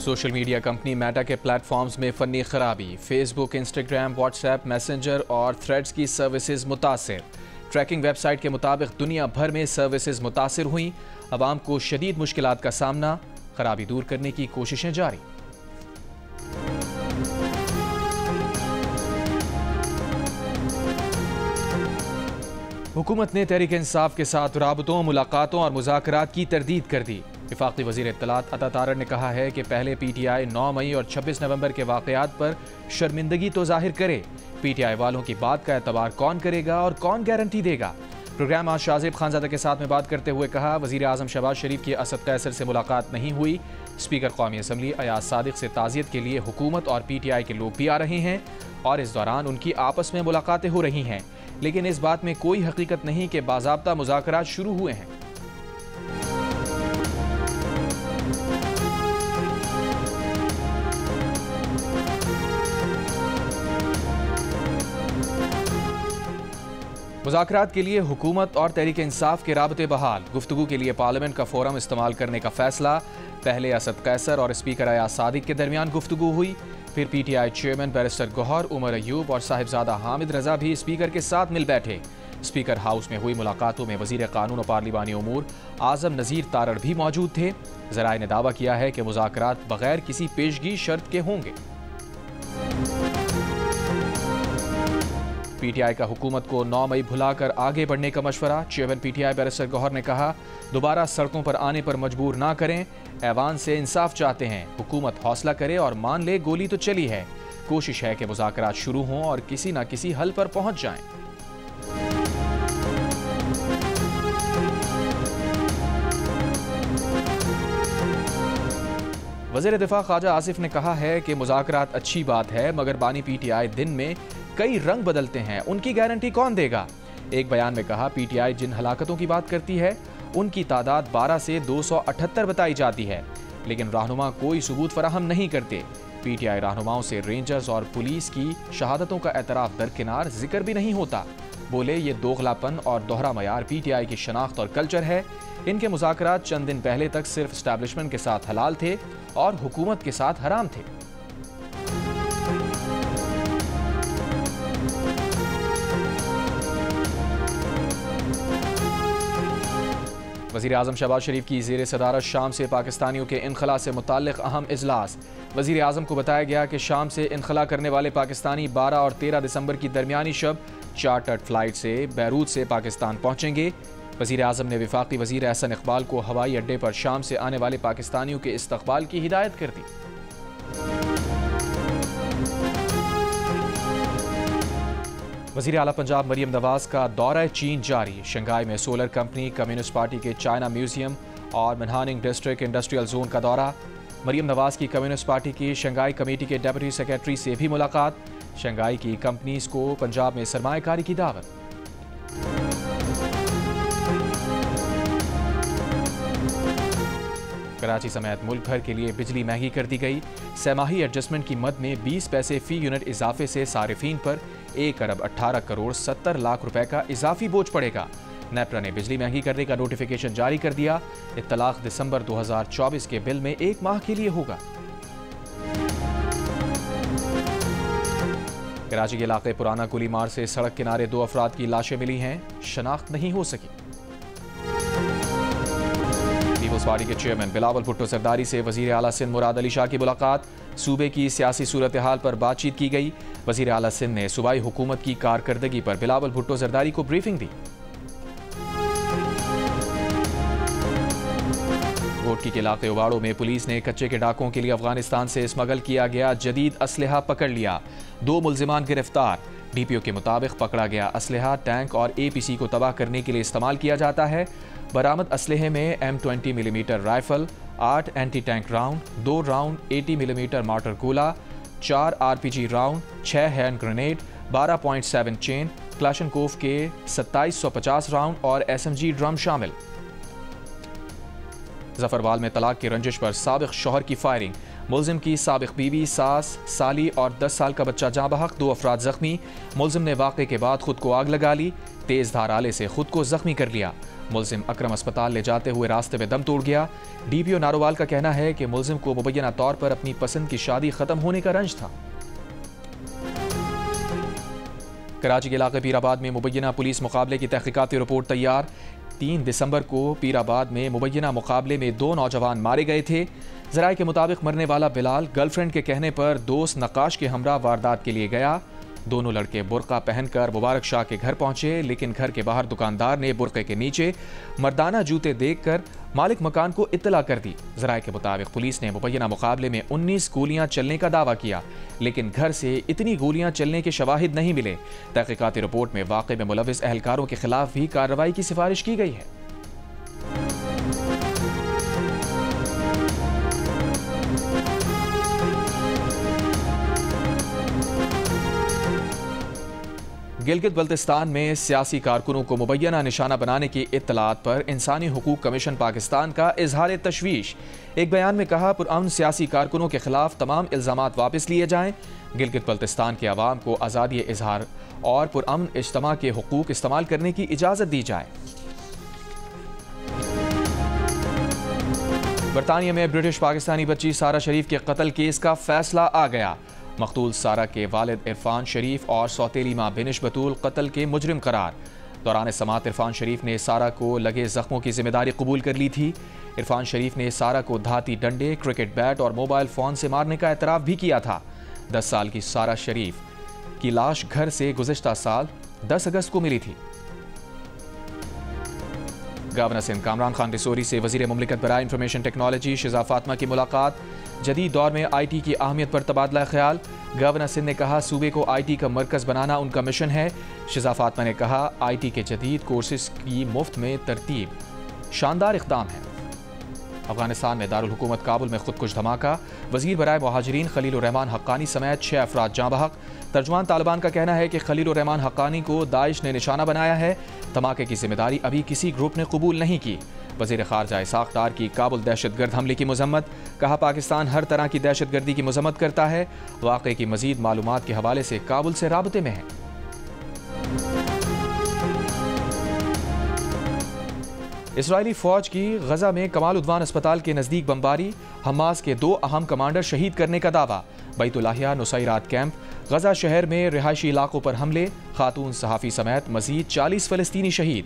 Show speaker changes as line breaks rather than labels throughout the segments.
Social media company Meta के platforms में funny खराबी। फेसबुक, इंस्टाग्राम, व्हाट्सएप, मैसेंजर और थ्रेड्स की सर्विसेज मुतासिर। ट्रैकिंग वेबसाइट के मुताबिक दुनिया भर में सर्विसेज मुतासिर हुई। अवाम को शदीद मुश्किलात का सामना। खराबी दूर करने की कोशिशें जारी। हुकूमत ने तहरीक इंसाफ के साथ राबतों, मुलाकातों और मुज़ाकरात की तरदीद कर दी। वफाकी वज़ीर इत्तलात अता तारड़ ने कहा है कि पहले PTI 9 मई और 26 नवंबर के वाक़यात पर शर्मिंदगी तो जाहिर करे। PTI वालों की बात का एतबार कौन करेगा और कौन गारंटी देगा। प्रोग्राम आज शाहज़ेब खानज़ादा के साथ में बात करते हुए कहा, वज़ीर आज़म शहबाज शरीफ की असद कैसर से मुलाकात नहीं हुई। स्पीकर कौमी असम्बली अयाज सादिक से ताज़ियत के लिए हुकूमत और PTI के लोग भी आ रहे हैं और इस दौरान उनकी आपस में मुलाकातें हो रही हैं, लेकिन इस बात में कोई हकीकत नहीं कि बाज़ाब्ता मुज़ाकरात शुरू हुए हैं। मुज़ाकरात के लिए हुकूमत और तहरीक इंसाफ के राबते बहाल। गुफ्तगू के लिए पार्लियामेंट का फोरम इस्तेमाल करने का फैसला। पहले असद कैसर और स्पीकर अयाज सादिक के दरमियान गुफ्तगू हुई, फिर PTI chairman barrister Gohar, Umar Ayub और साहिबजादा हामिद रजा भी स्पीकर के साथ मिल बैठे। स्पीकर हाउस में हुई मुलाकातों में वज़ीर कानून और पार्लिमानी उमूर आज़म नज़ीर तारड़ भी मौजूद थे। ज़राए ने दावा किया है कि मुज़ाकरात बगैर किसी पेशगी शर्त के होंगे। PTI का हुकूमत को 9 मई भुलाकर आगे बढ़ने का मशवरा। चेयरमैन PTI बैरिस्टर गौहर ने कहा, दोबारा सड़कों पर आने पर मजबूर ना करें। ऐवान से इंसाफ चाहते हैं, हुकूमत हौसला करे और मान ले गोली तो चली है। कोशिश है कि मुज़ाकरात शुरू हों और किसी न किसी हल पर पहुंच जाएं। वज़ीर दिफा ख्वाजा आसिफ ने कहा है कि मुज़ाकरात अच्छी बात है, मगर बानी PTI दिन में कई रंग बदलते हैं, उनकी गारंटी कौन देगा। एक बयान में कहा, PTI जिन हलाकतों की बात करती है उनकी तादाद 12 से 278 बताई जाती है, लेकिन रहनुमा कोई सबूत फराहम नहीं करते। PTI रहनुमाओं से रेंजर्स और पुलिस की शहादतों का एतराफ़ दरकिनार जिक्र भी नहीं होता। बोले, ये दोगलापन और दोहरा मयार PTI की शनाख्त और कल्चर है। इनके मुज़ाकरात चंद दिन पहले तक सिर्फ एस्टैब्लिशमेंट के साथ हलाल थे और हुकूमत के साथ हराम थे। वज़ीर आज़म शहबाज शरीफ की ज़ेर सदारत शाम से पाकिस्तानियों के इनखला से मुताल्लिक़ अहम इजलास। वज़ीर आज़म को बताया गया कि शाम से इनखला करने वाले पाकिस्तानी 12 और 13 दिसंबर की दरमियानी शब चार्टर्ड फ्लाइट से बैरूत से पाकिस्तान पहुँचेंगे। वज़ीर आज़म ने वफाकी वज़ीर एहसन इकबाल को हवाई अड्डे पर शाम से आने वाले पाकिस्तानियों के इस्तक़बाल की हिदायत कर दी। वज़ीर आला पंजाब मरियम नवाज का दौरा चीन जारी। शंघाई में सोलर कंपनी, कम्युनिस्ट पार्टी के चाइना म्यूजियम और मनहानिंग डिस्ट्रिक्ट इंडस्ट्रियल जोन का दौरा। मरियम नवाज की कम्युनिस्ट पार्टी की शंघाई कमेटी के डेप्यूटी सेक्रेटरी से भी मुलाकात। शंघाई की कंपनीज को पंजाब में सरमायाकारी की दावत। कराची समेत मुल्क भर के लिए बिजली महंगी कर दी गई। सहमाही एडजस्टमेंट की मद में 20 पैसे फी यूनिट इजाफे से सारिफीन पर 1 अरब 18 करोड़ 70 लाख रुपए का इजाफी बोझ पड़ेगा। नेपरा ने बिजली महंगी करने का नोटिफिकेशन जारी कर दिया। इत्तलाक दिसंबर 2024 के बिल में 1 माह के लिए होगा। कराची के इलाके पुराना कुली मार से सड़क किनारे 2 अफराद की लाशें मिली हैं, शनाख्त नहीं हो सकी। पीपल्स पार्टी के चेयरमैन बिलावल भुट्टो सरदारी से वज़ीर आला सिंध मुराद अली शाह की मुलाकात। सूबे की सियासी सूरत हाल पर बातचीत की गई। वज़ीर आला सिंध ने सूबाई हुकूमत की कारकर्दगी पर बिलावल भुट्टो सरदारी को ब्रीफिंग दी। घोटकी के इलाके उबाड़ो में पुलिस ने कच्चे के डाकों के लिए अफगानिस्तान से स्मगल किया गया जदीद असलहा पकड़ लिया। 2 मुल्जिमान गिरफ्तार। DPO के मुताबिक पकड़ा गया असलहा टैंक और APC को तबाह करने के लिए इस्तेमाल किया जाता है। बरामद असलहे में M20 millimetre rifle, 8 anti tank round, 2 round 80 millimetre martyr गोला, 4 RPG round, 6 hand grenade, 12.7 chain, Kalashnikov के 2750 राउंड और SMG ड्रम शामिल। जफरवाल में तलाक की रंजिश पर साबिक शौहर की फायरिंग। मुलजिम की साबिक बीवी, सास, साली और 10 साल का बच्चा जाँ बहक, 2 अफराद जख्मी। मुलजिम ने वाक़े के बाद खुद को आग लगा ली, तेज़ धार आले से खुद को जख्मी कर लिया। मुलजिम अकरम अस्पताल ले जाते हुए रास्ते में दम तोड़ गया। DPO नारोवाल का कहना है कि मुलजिम को मुबैना तौर पर अपनी पसंद की शादी खत्म होने का रंज था। कराची के इलाके पीराबाद में मुबैना पुलिस मुकाबले की तहकीकाती रिपोर्ट तैयार। 3 दिसंबर को पीराबाद में मुबैना मुकाबले में 2 नौजवान मारे गए थे। ज़राए के मुताबिक मरने वाला बिलाल गर्लफ्रेंड के कहने पर दोस्त नक्काश के हमरा वारदात के लिए गया। दोनों लड़के बुर्का पहनकर मुबारक शाह के घर पहुंचे, लेकिन घर के बाहर दुकानदार ने बुर्के के नीचे मर्दाना जूते देखकर मालिक मकान को इत्तला कर दी। ज़राए के मुताबिक पुलिस ने मुबैना मुकाबले में 19 गोलियां चलने का दावा किया, लेकिन घर से इतनी गोलियां चलने के शवाहिद नहीं मिले। तहकीकाती रिपोर्ट में वाक़े में मुलविस अहलकारों के खिलाफ भी कार्रवाई की सिफारिश की गई है। गिलगित बल्तिस्तान में सियासी कारकुनों को मुबैना निशाना बनाने की इत्तलात पर इंसानी हुकूक कमीशन पाकिस्तान का इजहार तशवीश। एक बयान में कहा, पुरअमन सियासी कारकुनों के खिलाफ तमाम इल्ज़ामात वापस लिए जाएं। गिलगित बल्तिस्तान के अवाम को आज़ादी इजहार और पुरअमन इज्तिमा के हुकूक इस्तेमाल करने की इजाज़त दी जाए। बरतानिया में ब्रिटिश पाकिस्तानी बच्ची सारा शरीफ के कत्ल केस का फैसला आ गया। मकतूल सारा के वालिद इरफान शरीफ और सौतेली मां बिनिश बतूल कत्ल के मुजरिम करार। दौरान समात इरफान शरीफ ने सारा को लगे जख्मों की जिम्मेदारी कबूल कर ली थी। इरफान शरीफ ने सारा को धाती डंडे, क्रिकेट बैट और मोबाइल फ़ोन से मारने का एतराफ़ भी किया था। 10 साल की सारा शरीफ की लाश घर से गुज़िश्ता साल 10 अगस्त को मिली थी। गवर्नर सिंध कामरान खान रिसोरी से वज़ीर मुमलिकत बराए इंफॉर्मेशन टेक्नोलॉजी शिजा फातिमा की मुलाकात। जदीद दौर में IT की अहमियत पर तबादला ख्याल। गवर्नर सिंध ने कहा, सूबे को IT का मरकज़ बनाना उनका मिशन है। शिजा फातिमा ने कहा, IT के जदीद कोर्सेज की मुफ्त में तरतीब शानदार इक़दाम है। अफगानिस्तान में दारुल हुकूमत काबुल में खुदकुश धमाका। वज़ीर बराए मुहाजिरीन खलीलुर रहमान हक्कानी समेत 6 अफराद जाँ बहक। तर्जुमान तालिबान का कहना है कि खलीलुर रहमान हक्कानी को दाइश ने निशाना बनाया है। धमाके की जिम्मेदारी अभी किसी ग्रुप ने कबूल नहीं की। वज़ीर ख़ारजा इसाक़ डार की काबुल दहशतगर्द हमले की मज़म्मत। कहा, पाकिस्तान हर तरह की दहशतगर्दी की मज़म्मत करता है। वाक़े की मज़ीद मालूमात के हवाले से काबुल से राबते में है। इसराइली फ़ौज की गजा में कमाल उद्वान अस्पताल के नज़दीक बमबारी। हमास के 2 अहम कमांडर शहीद करने का दावा। बैतुल्लाहिया नुसैरात कैंप। गजा शहर में रिहायशी इलाकों पर हमले। खातून सहाफ़ी समेत मज़ीद 40 फ़लस्तीनी शहीद।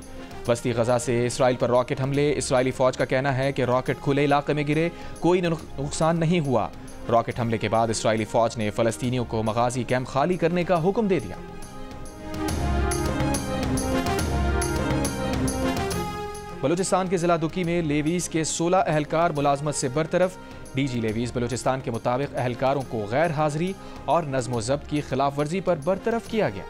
वस्ती गजा से इसराइल पर रॉकेट हमले। इसराइली फ़ौज का कहना है कि रॉकेट खुले इलाके में गिरे, कोई नुकसान नहीं हुआ। रॉकेट हमले के बाद इसराइली फ़ौज ने फ़लस्तीनियों को मगाज़ी कैंप खाली करने का हुक्म दे दिया। बलूचिस्तान के ज़िला दुकी में लेवीज़ के 16 अहलकार मुलाजमत से बरतरफ। DG लेवीज़ बलूचिस्तान के मुताबिक अहलकारों को गैर हाज़िरी और नज़्म व ज़ब्त की खिलाफ वर्जी पर बरतरफ किया गया।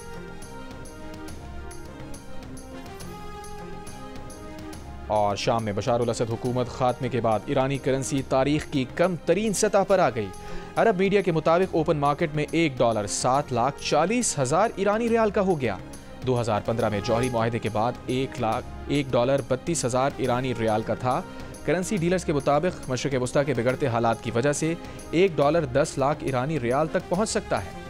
और शाम में बशार उल असद हुकूमत खात्मे के बाद ईरानी करेंसी तारीख की कम तरीन सतह पर आ गई। अरब मीडिया के मुताबिक ओपन मार्केट में $1 7,40,000 ईरानी रियाल का हो गया। 2015 में जौहरी मुआहदे के बाद $1,32,000 ईरानी रियाल का था। करेंसी डीलर्स के मुताबिक मशरिक़ वस्ता के बिगड़ते हालात की वजह से $1 10 लाख ईरानी रियाल तक पहुंच सकता है।